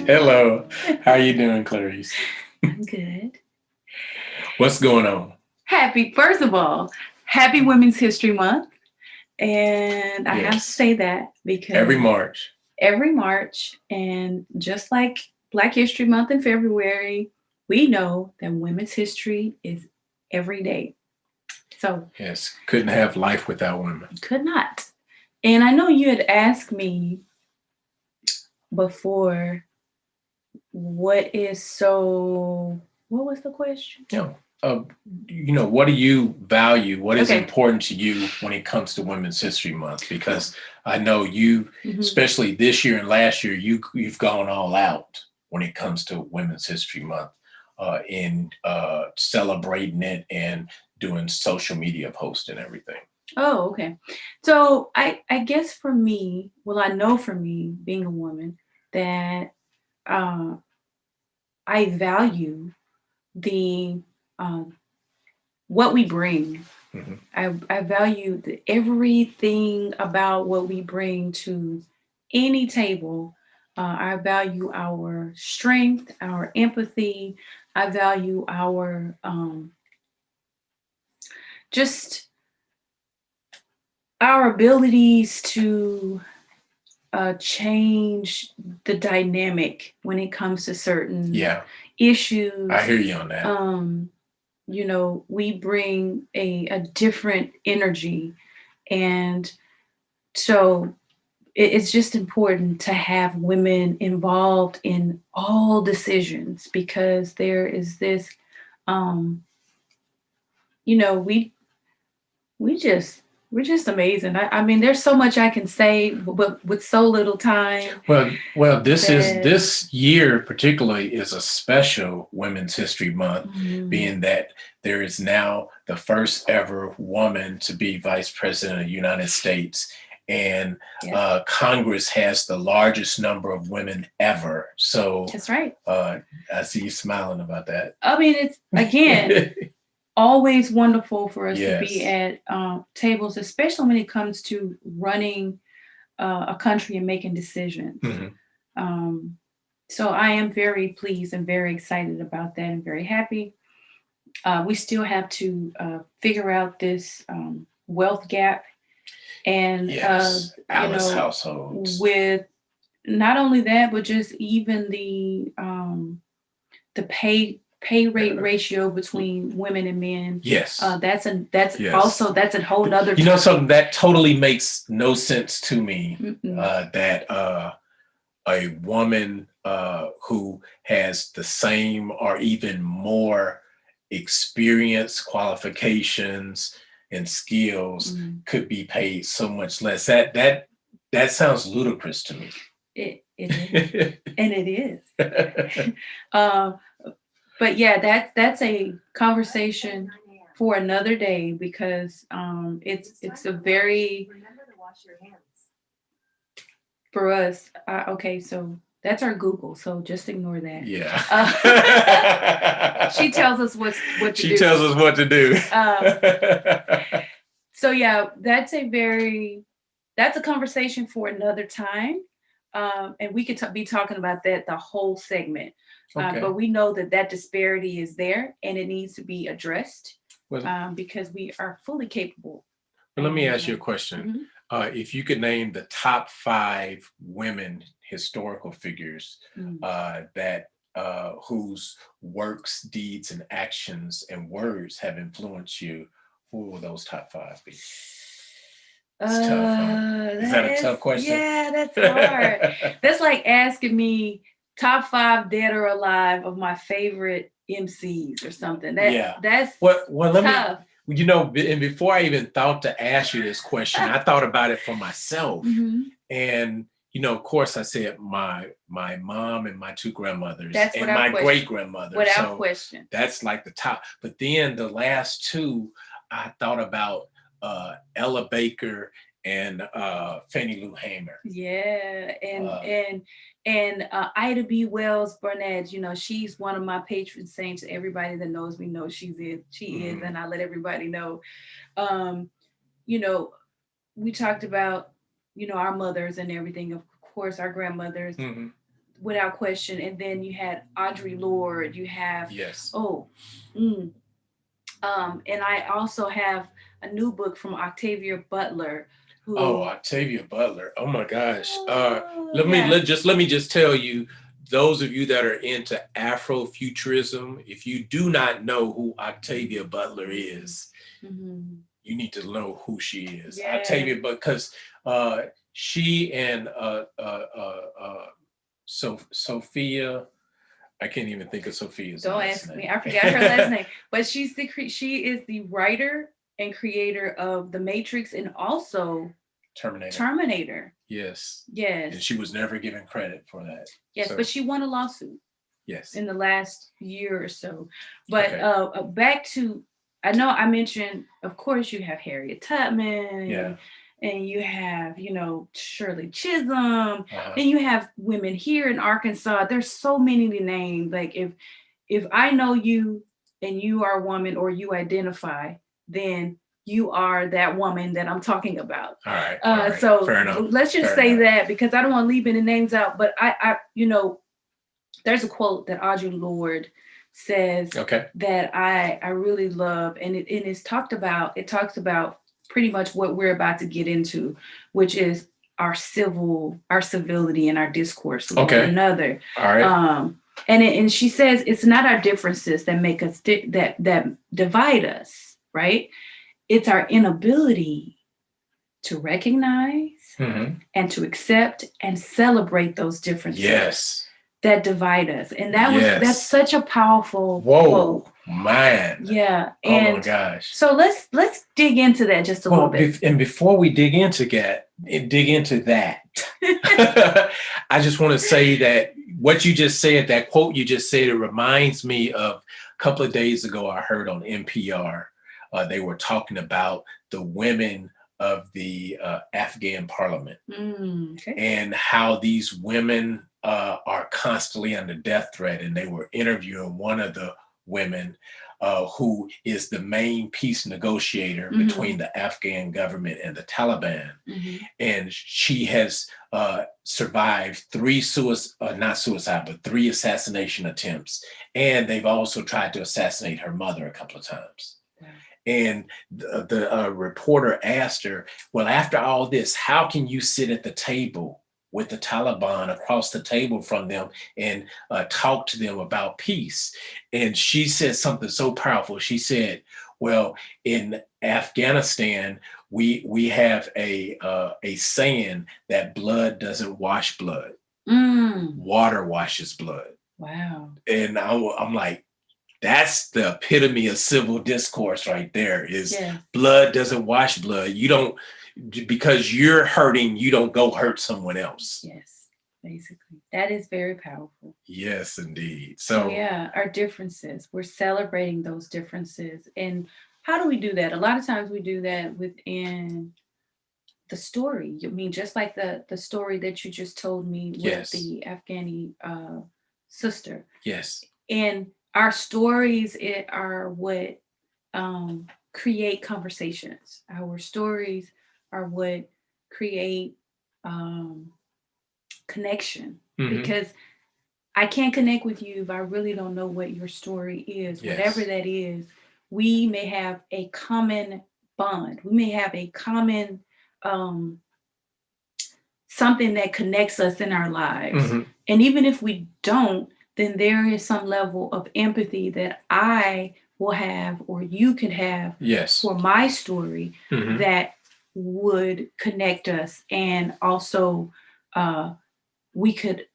Hello. How are you doing, Clarice? I'm good. What's going on? First of all, happy Women's History Month. And I have to Yes. say that Every because March. every March, and just like Black History Month in February, we know that women's history is every day. So, Yes. Couldn't have life without women. could not. And I know you had asked me before what was the question? You know, what do you value? What is Okay. important to you when it comes to Women's History Month? Because I know you, Mhm. especially this year and last year, you've gone all out when it comes to Women's History Month in celebrating it and doing social media posts and everything. Oh, okay. So I guess for me, well, I know for me, being a woman, that uh, I value the what we bring. Mhm. I value everything about what we bring to any table. I value our strength, our empathy. I value our just our abilities to change the dynamic when it comes to certain Yeah, I issues. hear you on that. Um, we bring a different energy. And so it's just important to have women involved in all decisions because there is this, um, you know, we just, we're just amazing. I mean, there's so much I can say, but with so little time Well, that. this year particularly is a special Women's History Month, Mm, being that there is now the first ever woman to be Vice President of the United States, and yes, Congress has the largest number of women ever. So that's right. I see you smiling about that. I mean, it's again always wonderful for us to be Yes. at tables, especially when it comes to running a country and making decisions. Mhm. Um, so I am very pleased and very excited about that and very happy. We still have to figure out this wealth gap, and Yes. Alice households. with not only that, but just even the pay rate ratio between women and men. Yes. That's Yes. also that's a whole nother You know topic. something that totally makes no sense to me, Mm-mm. that a woman who has the same or even more experience, qualifications, and skills Mm. could be paid so much less. That sounds ludicrous to me. It is, and it is. Uh, but yeah, that's a conversation for another day because it's a very for us. Okay, so that's our Google. So just ignore that. Yeah. She tells us what to She do. tells us what to do. Um, so yeah, that's a conversation for another time, and we could be talking about that the whole segment. But Okay. we know that disparity is there and it needs to be addressed Well, because we are fully capable. let me And ask you a question. mhm. If you could name the top five women historical figures Mm. that whose works, deeds, and actions and words have influenced you, who will those top five be? It's tough, huh? Is That that a is, tough question? yeah, that's hard. That's like asking me top five dead or alive of my favorite MCs or something. Yeah. That's Well, let me, tough. and before I even thought to ask you this question, I thought about it for myself. Hmm. And, of course, I said my mom and my two grandmothers That's and without my great question. grandmother. Without So question. that's like the top. But then the last two, I thought about Ella Baker and Fannie Lou Hamer. Yeah, Uh, and Ida B. Wells Burnett, she's one of my patron saints. Everybody that knows me knows she is, mhm. and I let everybody know. Um, you know, we talked about, our mothers and everything, of course, our grandmothers. Mhm. without question. And then you had Audre Lorde. You have Yes. oh, mm, and I also have a new book from Octavia Butler, Oh, who Octavia Butler. Oh my gosh. yeah. Let me just tell you, those of you that are into Afrofuturism, if you do not know who Octavia Butler is, Mhm. you need to know who she is. Yes. Octavia, because uh, she and Sophia, I can't even think of Sophia's Don't last ask name. me. I forgot her last name, but she is the writer and creator of The Matrix and also Terminator. Terminator. Yes. Yes. And she was never given credit for that. Yes, So, but she won a lawsuit yes. in the last year or so. But Okay. back to, I know I mentioned, of course, you have Harriet Tubman, Yeah. and you have, Shirley Chisholm, Uh-huh. and you have women here in Arkansas. There's so many to name. Like if I know you and you are a woman or you identify, then you are that woman that I'm talking about. All right. All right. So Fair enough. let's just Fair say enough. that, because I don't want to leave any names out. But I there's a quote that Audre Lorde says Okay. that I really love, and it talks about pretty much what we're about to get into, which is our civility and our discourse with one another. All right. And she says it's not our differences that make us that divide us, right? It's our inability to recognize and to accept and celebrate those differences. Yes. That divide us. And that's such a powerful quote. Man. Yeah. And oh my gosh. So let's dig into that just a little bit. And before we dig into that, I just want to say that what you just said, that quote you just said, it reminds me of a couple of days ago I heard on NPR. They were talking about the women of the Afghan parliament and how these women are constantly under death threat. And they were interviewing one of the women who is the main peace negotiator between the Afghan government and the Taliban. And she has survived three assassination attempts. And they've also tried to assassinate her mother a couple of times. And the reporter asked her, well, after all this, how can you sit at the table with the Taliban across the table from them and talk to them about peace? And she said something so powerful. She said, well, in Afghanistan, we have a saying that blood doesn't wash blood. Water washes blood. Wow. And I'm like, that's the epitome of civil discourse right there, is blood doesn't wash blood. You don't, because you're hurting, you don't go hurt someone else. Yes, basically. That is very powerful. Yes, indeed. So yeah, our differences, we're celebrating those differences. And how do we do that? A lot of times we do that within the story. I mean, just like the story that you just told me with the Afghani sister. Yes. And our stories are what create conversations. Our stories are what create connection. Because I can't connect with you if I really don't know what your story is. Whatever that is, we may have a common bond. We may have a common something that connects us in our lives. And even if we don't, then there is some level of empathy that I will have, or you could have for my story that would connect us. And also we could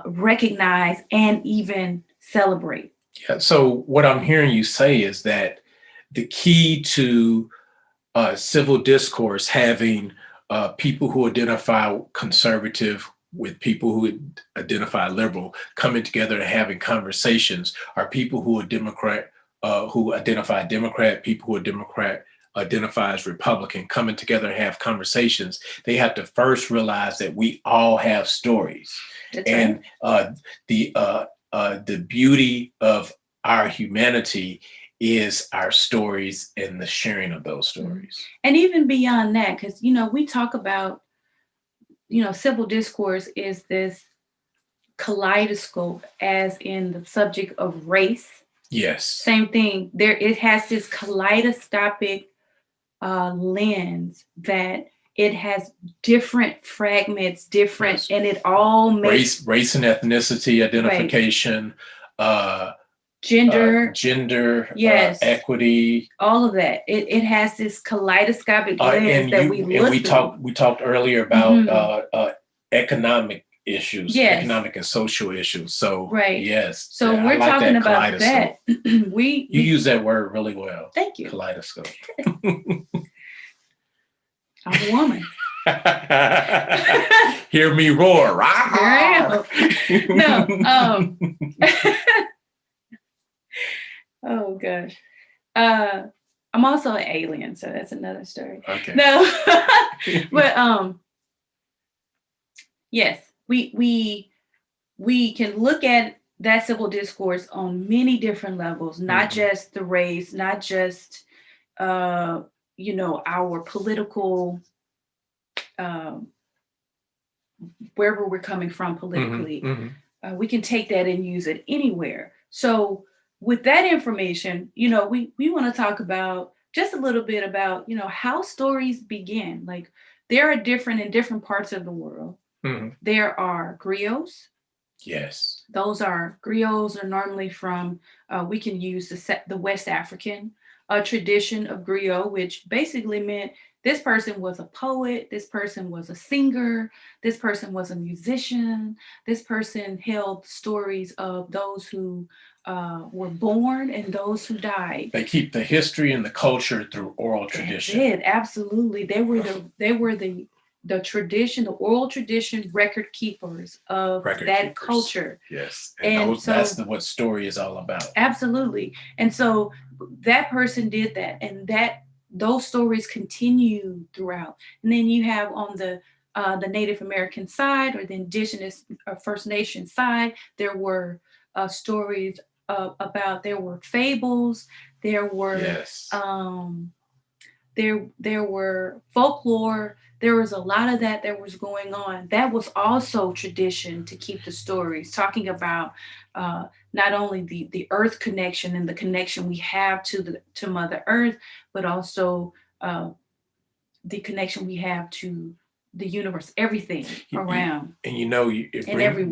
recognize and even celebrate. Yeah. So what I'm hearing you say is that the key to civil discourse, having people who identify conservative with people who identify liberal coming together and having conversations, are people who are Democrat, who identify Democrat, people who are Democrat identify as Republican, coming together and have conversations. They have to first realize that we all have stories. That's and right. The beauty of our humanity is our stories and the sharing of those stories. And even beyond that, because, we talk about, civil discourse is this kaleidoscope, as in the subject of race. Yes. Same thing. It has this kaleidoscopic lens that it has different fragments, different, Yes. and it all makes race and ethnicity identification, gender, gender, yes, equity, all of that. It has this kaleidoscopic lens and that we look through. we talked earlier about economic issues, Yes. economic and social issues. So Right. yes, So I we're like talking that about kaleidoscope. that. You use that word really well. Thank you. Kaleidoscope. I'm a woman. Hear me roar. Here I am. No. Oh gosh. I'm also an alien, so that's another story. Okay. No. But yes, we can look at that civil discourse on many different levels, not just the race, not just our political wherever we're coming from politically. We can take that and use it anywhere. So with that information, we want to talk about just a little bit about, how stories begin. Like there are different in different parts of the world. There are griots. Yes. Griots are normally from, we can use the West African tradition of griot, which basically meant this person was a poet, this person was a singer, this person was a musician, this person held stories of those who were born and those who died. They keep the history and the culture through oral tradition. They did, absolutely. They were the tradition, the oral tradition record keepers of that culture. Yes. And that's what story is all about. Absolutely. And so that person did that, and those stories continue throughout. And then you have on the Native American side, or the indigenous or First Nation side, there were stories about, there were fables, there were there were folklore. There was a lot of that was going on. That was also tradition to keep the stories, talking about not only the earth connection and the connection we have to Mother Earth, but also the connection we have to the universe, everying around. And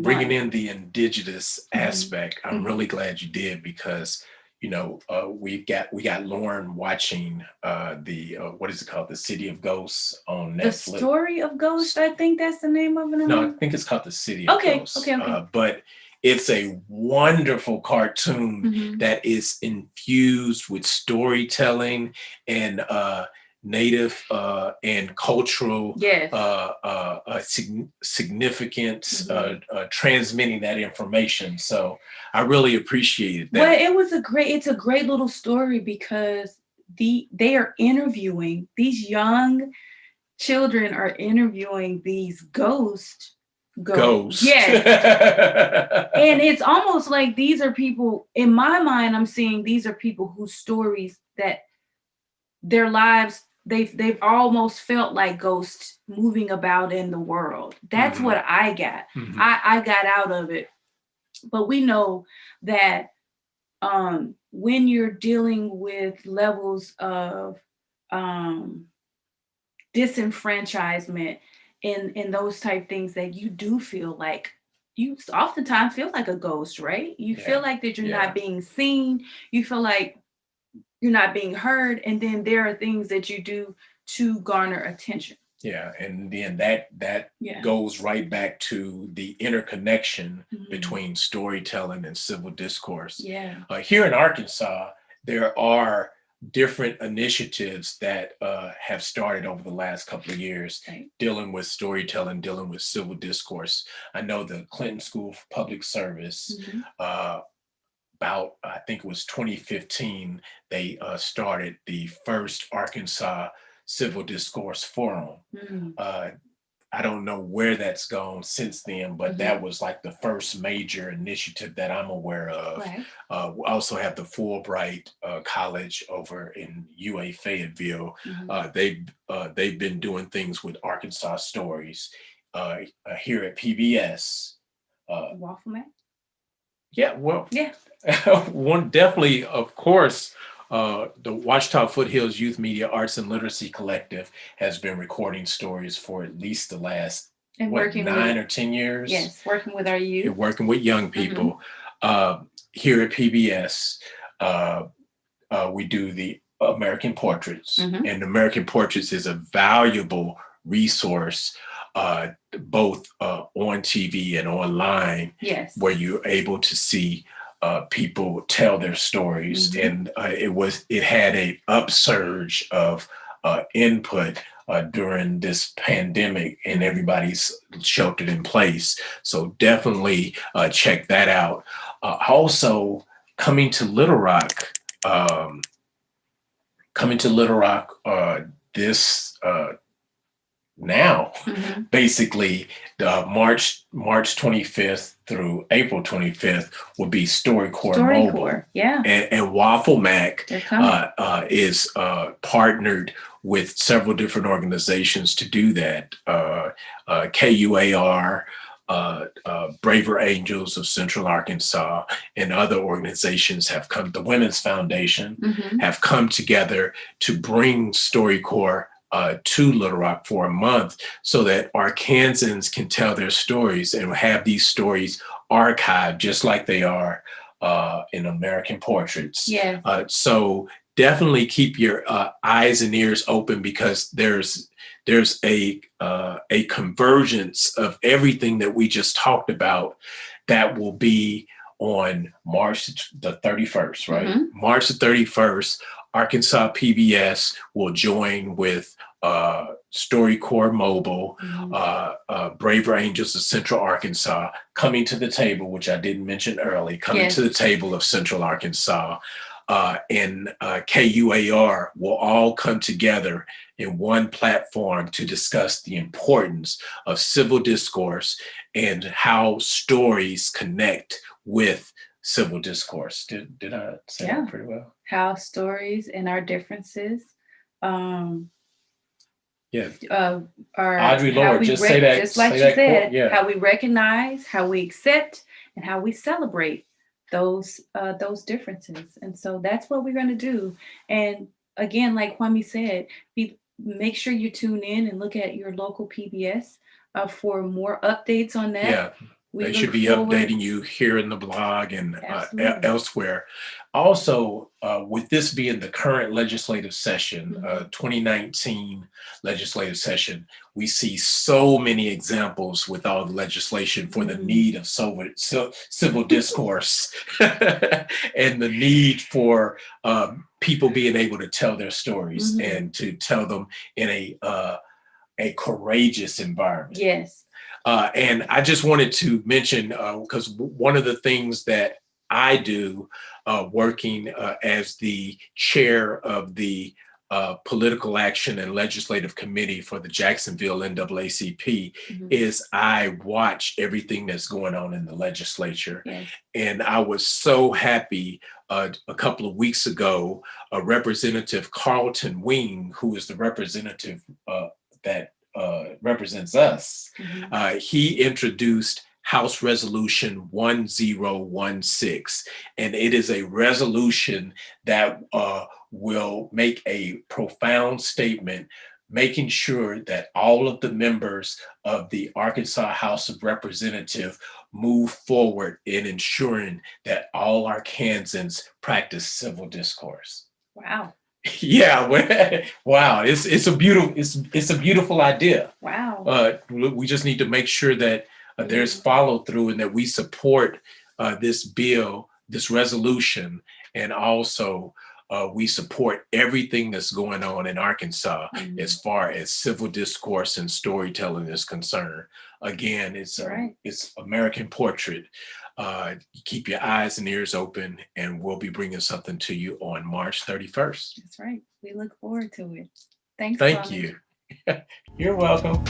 bringing in the indigenous aspect, I'm really glad you did, because we got Lauren watching what is it called? The City of Ghosts on Netflix. The Story of Ghosts, I think that's the name of it. No, I think it's called The City of Ghosts. Okay. But it's a wonderful cartoon that is infused with storytelling and native and cultural significance, transmitting that information. So I really appreciated that. Well, it's a great little story, because they are interviewing, these young children are interviewing these ghosts. Yes. And it's almost like these are people, in my mind, I'm seeing these are people whose stories, that their lives, they've almost felt like ghosts moving about in the world. That's what I got. I got out of it. But we know that when you're dealing with levels of disenfranchisement and those type things, that you do feel like, you oftentimes feel like a ghost, right? You feel like that you're not being seen. You feel like you're not being heard. And then there are things that you do to garner attention. Yeah, and then that goes right back to the interconnection between storytelling and civil discourse. Yeah. Here in Arkansas, there are different initiatives that have started over the last couple of years, dealing with storytelling, dealing with civil discourse. I know the Clinton School for Public Service, about, I think it was 2015, they started the first Arkansas Civil Discourse Forum. I don't know where that's gone since then, but that was like the first major initiative that I'm aware of. We also have the Fulbright College over in UA Fayetteville. They've been doing things with Arkansas Stories. Here at PBS, Waffle man. Yeah, well, Yeah. one definitely, of course, the Washitaw Foothills Youth Media Arts and Literacy Collective has been recording stories for at least the last, And what, working 9 or 10 years? yes, working with our You're youth. working with young people. Here at PBS, uh, we do the American Portraits, and American Portraits is a valuable resource, both on TV and online, Yes. where you're able to see people tell their stories. And it had a upsurge of input during this pandemic, and everybody's sheltered in place. So definitely check that out. Also, coming to Little Rock. Coming to Little Rock this now, basically, March 25th through April 25th will be StoryCorps Mobile. Yeah. And Waffle Mac They're coming. is partnered with several different organizations to do that. KUAR, Braver Angels of Central Arkansas, and other organizations have come, the Women's Foundation have come together to bring StoryCorps to Little Rock for a month so that Arkansans can tell their stories and have these stories archived just like they are in American Portraits. Yes. So definitely keep your eyes and ears open, because there's a convergence of everything that we just talked about that will be on March the 31st, right? March the 31st, Arkansas PBS will join with StoryCorps Mobile, Braver Angels of Central Arkansas, coming to the table, which I didn't mention early, coming to the table of Central Arkansas, and KUAR will all come together in one platform to discuss the importance of civil discourse and how stories connect with civil discourse. Did I say that pretty well? How stories and our differences are Audre Lorde, just say that, just like say she that said, how we recognize, how we accept, and how we celebrate those differences. And so that's what we're going to do. And again, like Kwame said, make sure you tune in and look at your local PBS for more updates on that. Yeah. They should be updating you here in the blog and elsewhere. Also, with this being the current legislative session, 2019 legislative session, we see so many examples with all the legislation for the need of civil discourse and the need for people being able to tell their stories and to tell them in a courageous environment. Yes. And I just wanted to mention, because one of the things that I do working as the chair of the Political Action and Legislative Committee for the Jacksonville NAACP is I watch everything that's going on in the legislature. And I was so happy a couple of weeks ago, Representative Carlton Wing, who is the representative that represents us, he introduced House Resolution 1016, and it is a resolution that will make a profound statement, making sure that all of the members of the Arkansas House of Representatives move forward in ensuring that all Arkansans practice civil discourse. Wow. Yeah, wow! It's a beautiful idea. Wow. We just need to make sure that there's follow through and that we support this bill, this resolution, and also we support everything that's going on in Arkansas as far as civil discourse and storytelling is concerned. Again, it's American Portrait. Keep your eyes and ears open, and we'll be bringing something to you on March 31st. That's right. We look forward to it. Thanks. Thank you. You're welcome.